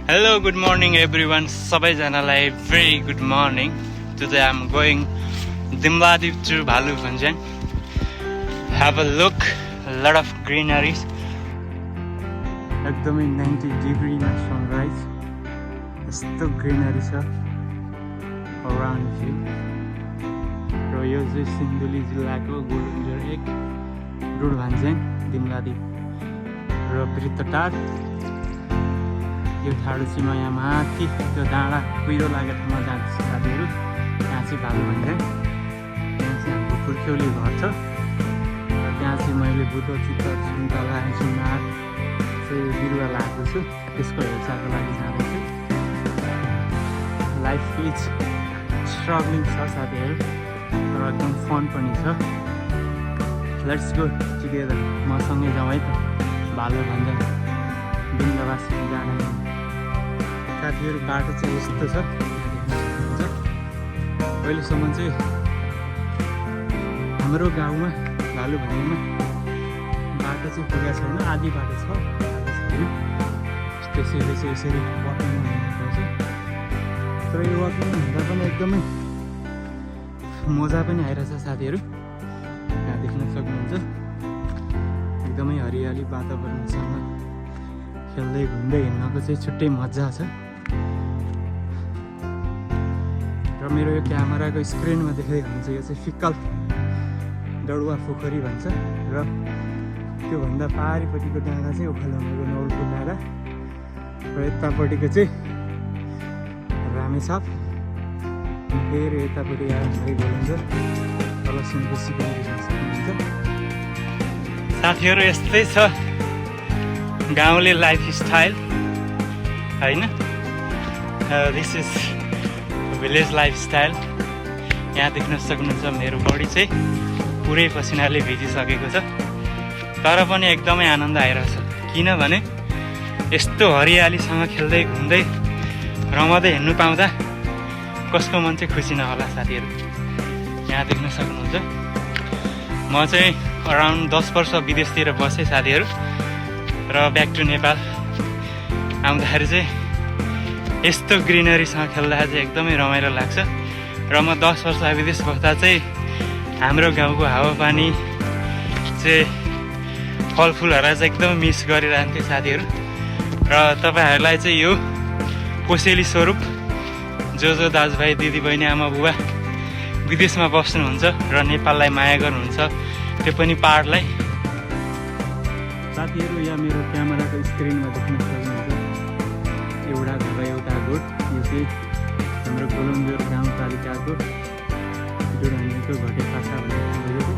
Hello, good morning everyone. सबैजनालाई very good morning. Today I'm going Dimladip to Bhalu Bhanjan. Have a look, a lot of greeneries. एकदमै 90 degree मा sunrise. यस्तो greenery छ around you. र यो चाहिँ सिन्धुली जिल्लाको गोलुन्जर 1 रोड भान्ज्याङ दिमलादीप र वृत्तटार। यो ठाडो सीमा यहाँ माथि त्यो डाँडा कुहिरो लागेको ठाउँमा जान्छ साथीहरू। यहाँ चाहिँ भालु भन्छ। यहाँ चाहिँ हाम्रो खुर्ख्यौली घर छ र त्यहाँ चाहिँ मैले बुद्ध चित्त सुन्तला सुनार चाहिँ बिरुवा लगाएको छु। त्यसको हेरचाहको लागि जाँदैछु। लाइफ इज स्ट्रगलिङ छ साथीहरू र एकदम फन पनि छ। Let's go together. मसँगै जाउँ है त भालु भन्छ बिन्दवासी जाने साथीहरू। बाटो चाहिँ यस्तो छ। अहिलेसम्म चाहिँ हाम्रो गाउँमा भालु भन्नेमा बाटो चाहिँ पुगेको छैन। आधी बाटो छ, आधी छैन। त्यसैले चाहिँ यसरी वकिङ गर्नुपर्छ। तर यो वकिङ हुँदा पनि एकदमै मजा पनि आइरहेछ साथीहरू। यहाँ देख्न सक्नुहुन्छ एकदमै हरियाली वातावरणसँग खेल्दै घुम्दै हिँड्नको चाहिँ छुट्टै मजा छ। र मेरो यो क्यामेराको स्क्रिनमा देखेको हुन्छ यो चाहिँ फिक्कल डडुवा पोखरी भन्छ र त्योभन्दा पारिपट्टिको डाँडा चाहिँ उखालुङ्गेको नौलको डाँडा र यतापट्टिको चाहिँ रामेछाप। फेरि यतापट्टि आएर गोलुन्जर तल सुनकोसी पनि देख्न सक्नुहुन्छ साथीहरू। यस्तै छ गाउँले लाइफ स्टाइल होइन। This is village life style. यहाँ देख्न सक्नुहुन्छ मेरो बडी चाहिँ पुरै पसिनाले भिजिसकेको छ। तर पनि एकदमै आनन्द आइरहेछ किनभने यस्तो हरियालीसँग खेल्दै घुम्दै रमाउँदै हिँड्नु पाउँदा कसको मन चाहिँ खुसी नहोला साथीहरू। यहाँ देख्न सक्नुहुन्छ म चाहिँ अराउन्ड 10 वर्ष विदेशतिर बसेँ साथीहरू र ब्याक टु नेपाल आउँदाखेरि चाहिँ यस्तो ग्रिनरीसँग खेल्दा चाहिँ एकदमै रमाइलो लाग्छ। र म 10 वर्ष विदेश बस्दा चाहिँ हाम्रो गाउँको हावापानी चाहिँ फलफुलहरूलाई चाहिँ एकदमै मिस गरिरहन्थेँ साथीहरू। र तपाईँहरूलाई चाहिँ यो कोसेली स्वरूप जो दाजुभाइ दिदीबहिनी आमा बुबा विदेशमा बस्नुहुन्छ र नेपाललाई माया गर्नुहुन्छ त्यो पनि पाहाडलाई साथीहरू। यहाँ मेरो क्यामेराको स्क्रिनमा देख्न सक्नुहुन्छ एउटा घर एउटा गोठ। यो चाहिँ हाम्रो गोलुन्जर गाउँपालिकाको डुरानीको घटे पासा भन्ने ठाउँ हो।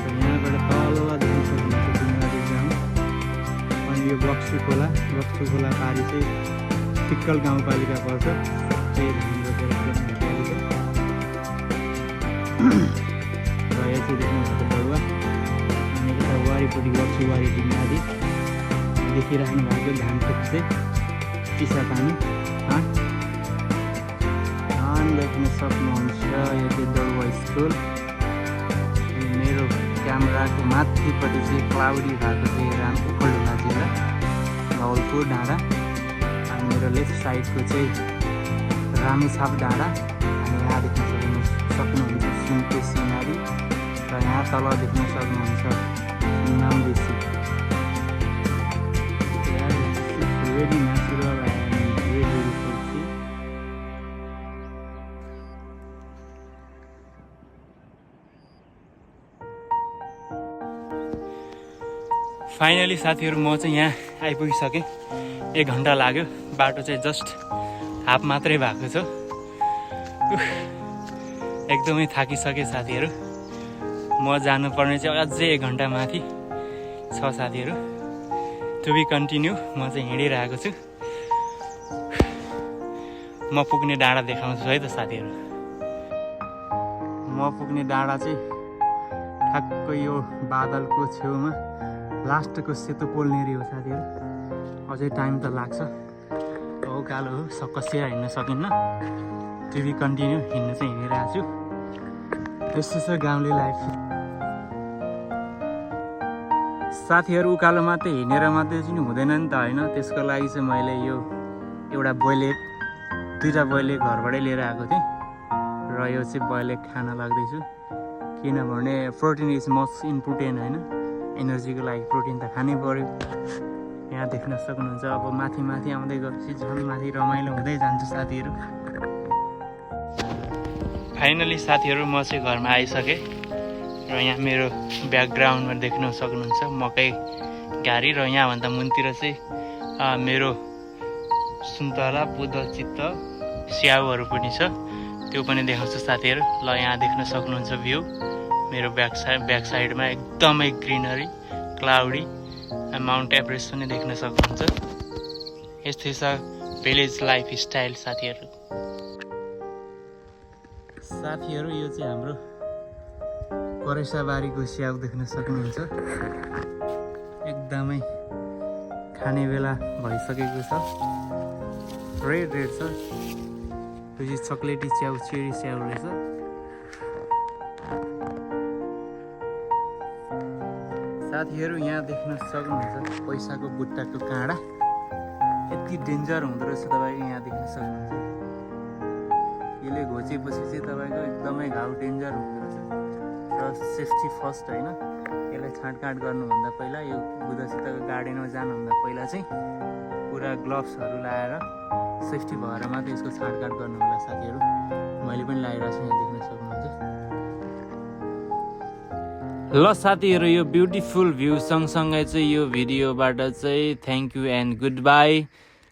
र यहाँबाट तल देख्न सक्नुहुन्छ दिमलादीप गाउँ। अनि यो बक्सु खोला पारी चाहिँ फिक्कल गाउँपालिका पर्छ। त्यही हाम्रो र यहाँ चाहिँ देख्नुहुन्छ बरुवा। अनि यता वारिपट्टि बक्सुवारी दिमलादीप देखिराख्नु भएको धान खेत चाहिँ चिसापानी देख्न सक्नुहुन्छ। यो चाहिँ डरुवा स्कुल। मेरो क्यामेराको माथिपट्टि चाहिँ क्लाउडी भएको चाहिँ ओखलढुङ्गा जिल्ला नवलपुर डाँडा। अनि मेरो लेफ्ट साइडको चाहिँ रामेछाप डाँडा। अनि यहाँ देख्न सक्नुहुन्छ सुनकोसी नदी र यहाँ तल देख्न सक्नुहुन्छ नामबेसी। Very natural and very beautiful sea. Finally साथीहरू म चाहिँ यहाँ आइपुगिसकेँ। 1 घन्टा लाग्यो। बाटो चाहिँ जस्ट हाफ मात्रै भएको छ। एकदमै थाकिसकेँ साथीहरू। म जानुपर्ने चाहिँ अझै 1 घन्टा माथि छ साथीहरू। To be continue. म चाहिँ हिँडिरहेको छु। म पुग्ने डाँडा देखाउँछु है त साथीहरू। म पुग्ने डाँडा चाहिँ ठ्याक्कै यो बादलको छेउमा लास्टको सेतो पोल्नेरी हो साथीहरू। अझै टाइम त लाग्छ। उकालो हो, सकसिया हिँड्न सकिन्न। To be continue. हिँड्नु चाहिँ हिँडिरहेको छु। त्यस्तो छ गाउँले लाइफ साथीहरू। उकालो मात्रै हिँडेर मात्रै चाहिँ हुँदैन नि त होइन। त्यसको लागि चाहिँ मैले यो एउटा बोइल एग, 2टा बोइल एग घरबाटै लिएर आएको थिएँ र यो चाहिँ बोइल एग खान लाग्दैछु किनभने प्रोटिन इज मोस्ट इम्पोर्टेन्ट होइन, एनर्जीको लागि प्रोटिन त खानै पर्यो। यहाँ देख्न सक्नुहुन्छ अब माथि माथि आउँदै गएपछि झन् माथि रमाइलो हुँदै जान्छ साथीहरू। फाइनली साथीहरू म चाहिँ घरमा आइसकेँ र यहाँ मेरो ब्याकग्राउन्डमा देख्न सक्नुहुन्छ मकै घारी र यहाँभन्दा मुनतिर चाहिँ मेरो सुन्तला बुद्धचित्त स्याउहरू पनि छ, त्यो पनि देखाउँछु साथीहरू। ल यहाँ देख्न सक्नुहुन्छ भ्यू मेरो ब्याक साइडमा एकदमै ग्रिनरी क्लाउडी, माउन्ट एभरेस्ट पनि देख्न सक्नुहुन्छ। यस्तै छ भिलेज लाइफ स्टाइल साथीहरू। यो चाहिँ हाम्रो करेसाबारीको स्याउ देख्न सक्नुहुन्छ, एकदमै खाने बेला भइसकेको छ, रेड छ। यो चाहिँ चक्लेटी स्याउ, चेरी स्याउ रहेछ। साथीहरू यहाँ देख्न सक्नुहुन्छ पैसाको बुट्टाको काँडा, यति डेन्जर हुँदो रहेछ तपाईँको यहाँ देख्न सक्नुहुन्छ। यसले घोचेपछि चाहिँ तपाईँको एकदमै घाउ डेन्जर हुँदो रहेछ र सेफ्टी फर्स्ट होइन। यसलाई छाँटकाँट गर्नुभन्दा पहिला, यो बुद्धचित्तको गार्डनमा जानुभन्दा पहिला चाहिँ पुरा ग्लोभ्सहरू लगाएर सेफ्टी भएर मात्रै यसको छाँटकाँट गर्नु होला साथीहरू। मैले पनि लगाइरहेको छु, यहाँ देख्न सक्नुहुन्छ। ल साथीहरू यो ब्युटिफुल भ्यू सँगसँगै चाहिँ यो भिडियोबाट चाहिँ thank you and good by.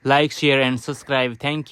Like, share and subscribe. Thank you.